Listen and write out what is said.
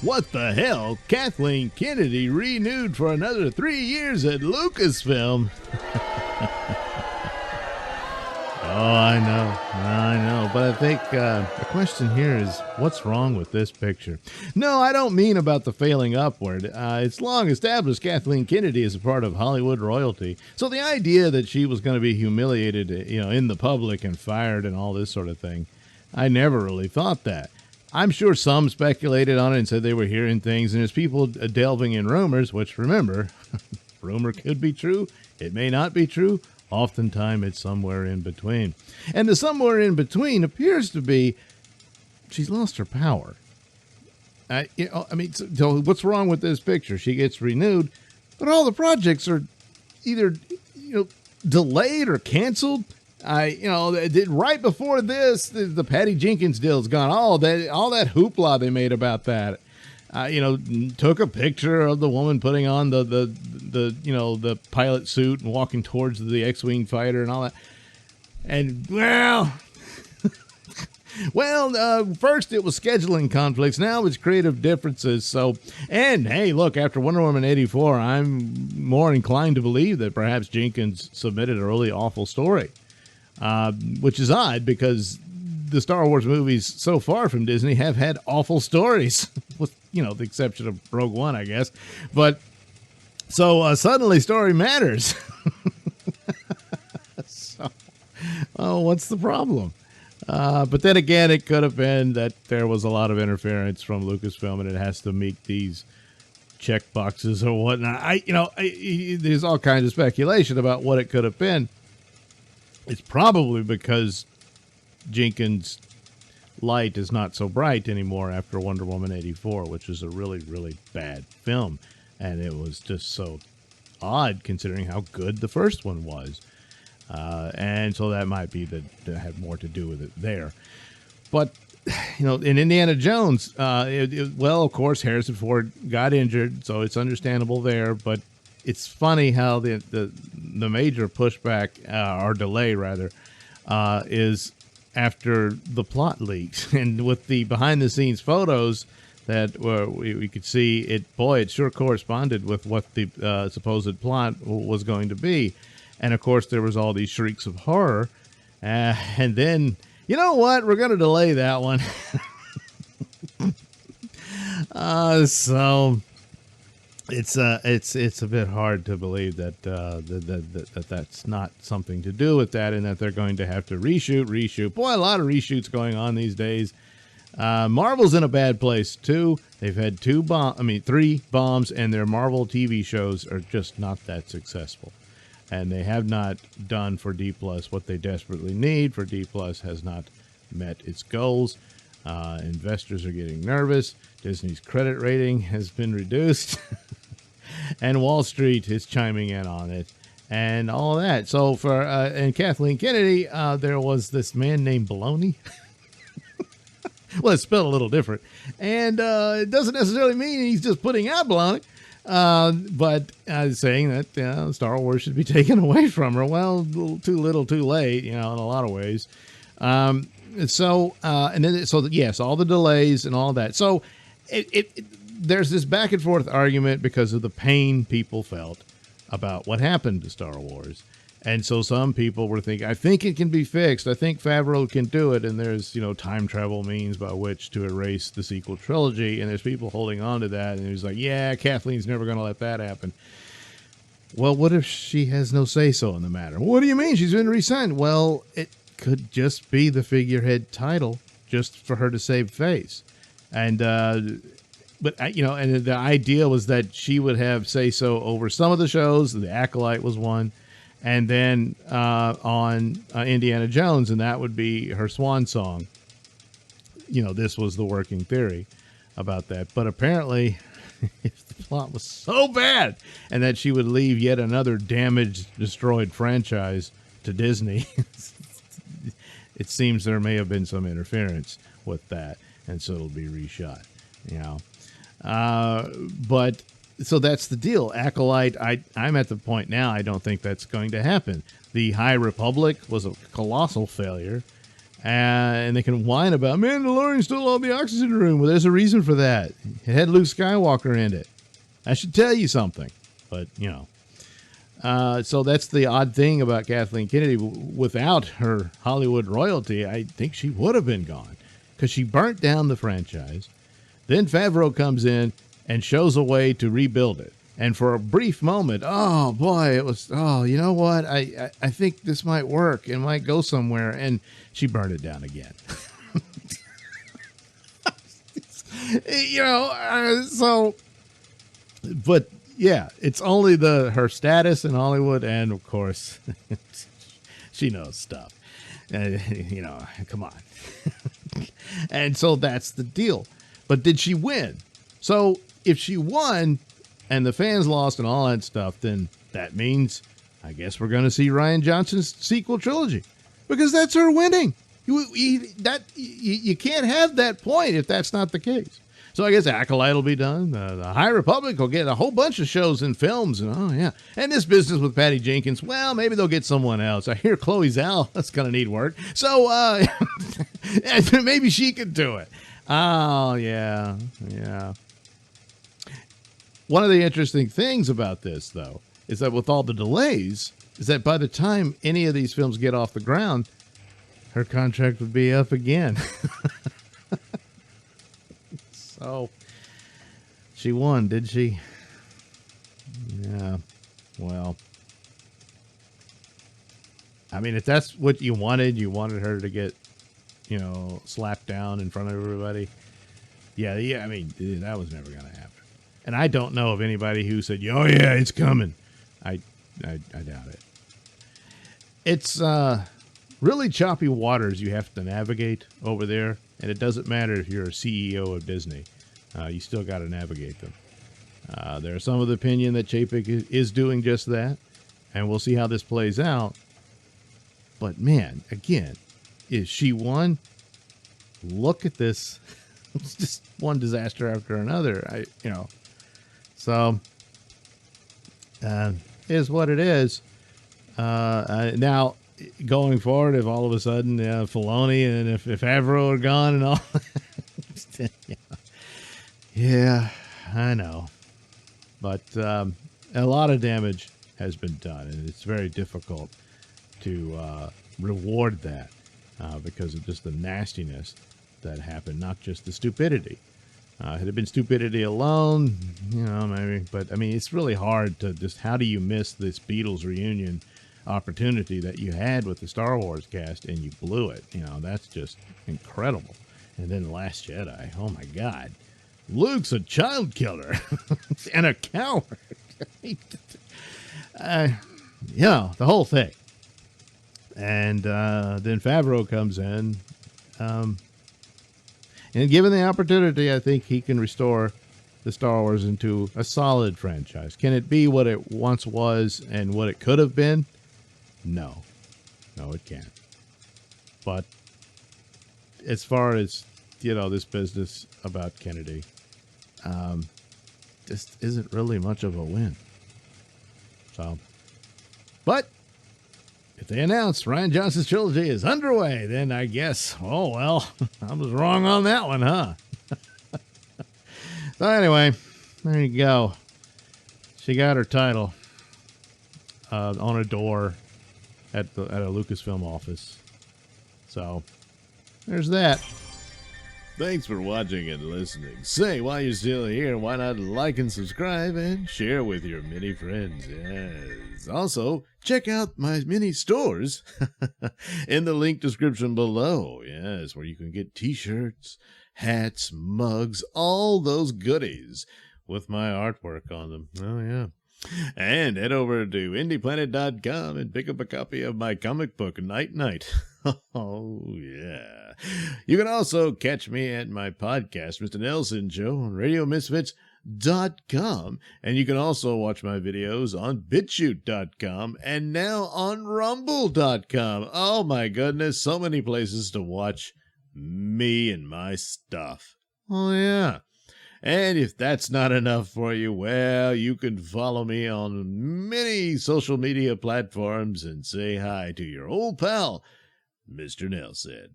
What the hell? Kathleen Kennedy renewed for another 3 years at Lucasfilm. Oh, I know. But I think the question here is, what's wrong with this picture? No, I don't mean about the failing upward. It's long established Kathleen Kennedy is a part of Hollywood royalty. So the idea that she was going to be humiliated, in the public and fired and all this sort of thing, I never really thought that. I'm sure some speculated on it and said they were hearing things, and there's people delving in rumors, which, remember, rumor could be true, it may not be true, oftentimes it's somewhere in between. And the somewhere in between appears to be she's lost her power. So what's wrong with this picture? She gets renewed, but all the projects are either, delayed or canceled. Right before this, the Patty Jenkins deal's gone. All that hoopla they made about that. Took a picture of the woman putting on the pilot suit and walking towards the X-Wing fighter and all that. And first it was scheduling conflicts. Now it's creative differences. So, and hey, look, after Wonder Woman 84, I'm more inclined to believe that perhaps Jenkins submitted a really awful story. Which is odd because the Star Wars movies so far from Disney have had awful stories, with, the exception of Rogue One, I guess. But so suddenly story matters. What's the problem? But then again, it could have been that there was a lot of interference from Lucasfilm and it has to meet these check boxes or whatnot. There's all kinds of speculation about what it could have been. It's probably because Jenkins' light is not so bright anymore after Wonder Woman 84, which is a really, really bad film. And it was just so odd considering how good the first one was. And so that might be that had more to do with it there. But, in Indiana Jones, of course, Harrison Ford got injured, so it's understandable there. But it's funny how the major pushback, or delay rather, is after the plot leaks. And with the behind-the-scenes photos that we could see, it sure corresponded with what the supposed plot was going to be. And, of course, there was all these shrieks of horror. And then, you know what? We're going to delay that one. So it's a bit hard to believe that that's not something to do with that, and that they're going to have to reshoot. Boy, a lot of reshoots going on these days. Marvel's in a bad place too. They've had 3 bombs, and their Marvel TV shows are just not that successful. And they have not done for D+ what they desperately need. For D+ has not met its goals. Investors are getting nervous. Disney's credit rating has been reduced. And Wall Street is chiming in on it. And all that. So for and Kathleen Kennedy, there was this man named Baloney. Well, it's spelled a little different. And it doesn't necessarily mean he's just putting out baloney. But saying that Star Wars should be taken away from her. Well, too little, too late, in a lot of ways. Yes, all the delays and all that. So there's this back and forth argument because of the pain people felt about what happened to Star Wars. And so some people were thinking, I think it can be fixed. I think Favreau can do it. And there's, time travel means by which to erase the sequel trilogy. And there's people holding on to that. And he's like, yeah, Kathleen's never going to let that happen. Well, what if she has no say-so in the matter? What do you mean? She's been re-signed. Well, it could just be the figurehead title just for her to save face. And, and the idea was that she would have say-so over some of the shows. The Acolyte was one. And then on Indiana Jones, and that would be her swan song. This was the working theory about that. But apparently, if the plot was so bad and that she would leave yet another damaged, destroyed franchise to Disney, it seems there may have been some interference with that. And so it'll be reshot, But so that's the deal. Acolyte, I'm at the point now, I don't think that's going to happen. The High Republic was a colossal failure. And they can whine about, Mandalorian stole all the oxygen room. Well, there's a reason for that. It had Luke Skywalker in it. I should tell you something. But, so that's the odd thing about Kathleen Kennedy. Without her Hollywood royalty, I think she would have been gone. Because she burnt down the franchise. Then Favreau comes in and shows a way to rebuild it. And for a brief moment, oh, boy, it was, you know what? I think this might work. It might go somewhere. And she burned it down again. But yeah, it's only her status in Hollywood. And of course, she knows stuff. Come on. And so that's the deal. But did she win? So if she won, and the fans lost and all that stuff, then that means, I guess we're going to see Rian Johnson's sequel trilogy. Because that's her winning. You can't have that point if that's not the case. So I guess Acolyte will be done. The High Republic will get a whole bunch of shows and films. And And this business with Patty Jenkins, well, maybe they'll get someone else. I hear Chloe Zhao, that's going to need work. So maybe she could do it. Oh, yeah. One of the interesting things about this, though, is that with all the delays, is that by the time any of these films get off the ground, her contract would be up again. So, she won, did she? Yeah, well. I mean, if that's what you wanted her to get, slapped down in front of everybody. Yeah, I mean, that was never going to happen. And I don't know of anybody who said, oh, yeah, it's coming. I doubt it. It's really choppy waters you have to navigate over there. And it doesn't matter if you're a CEO of Disney. You still got to navigate them. There are some of the opinion that Chapek is doing just that. And we'll see how this plays out. But, man, again, is she won? Look at this. It's just one disaster after another. So, is what it is. Now, going forward, if all of a sudden Filoni and if Favreau are gone and all, yeah, I know. But a lot of damage has been done, and it's very difficult to reward that because of just the nastiness that happened, not just the stupidity. Had it been stupidity alone, maybe. But, I mean, it's really hard to just, how do you miss this Beatles reunion opportunity that you had with the Star Wars cast and you blew it? That's just incredible. And then The Last Jedi, oh, my God. Luke's a child killer and a coward. The whole thing. And then Favreau comes in. And given the opportunity, I think he can restore the Star Wars into a solid franchise. Can it be what it once was and what it could have been? No. No, it can't. But as far as, this business about Kennedy, just isn't really much of a win. So, but if they announce Rian Johnson's trilogy is underway, then I guess, oh, well, I was wrong on that one, huh? So anyway, there you go. She got her title on a door at a Lucasfilm office. So there's that. Thanks for watching and listening. Say, while you're still here, why not like and subscribe and share with your many friends? Yes. Also, check out my mini stores in the link description below. Yes, where you can get t-shirts, hats, mugs, all those goodies with my artwork on them. Oh, yeah. And head over to indieplanet.com and pick up a copy of my comic book, Night Night. Oh, yeah. You can also catch me at my podcast, Mr Nailsin Show, on RadioMisfits.com. And you can also watch my videos on BitChute.com and now on Rumble.com. Oh, my goodness. So many places to watch me and my stuff. Oh, yeah. And if that's not enough for you, well, you can follow me on many social media platforms and say hi to your old pal, Mr. Nailsin.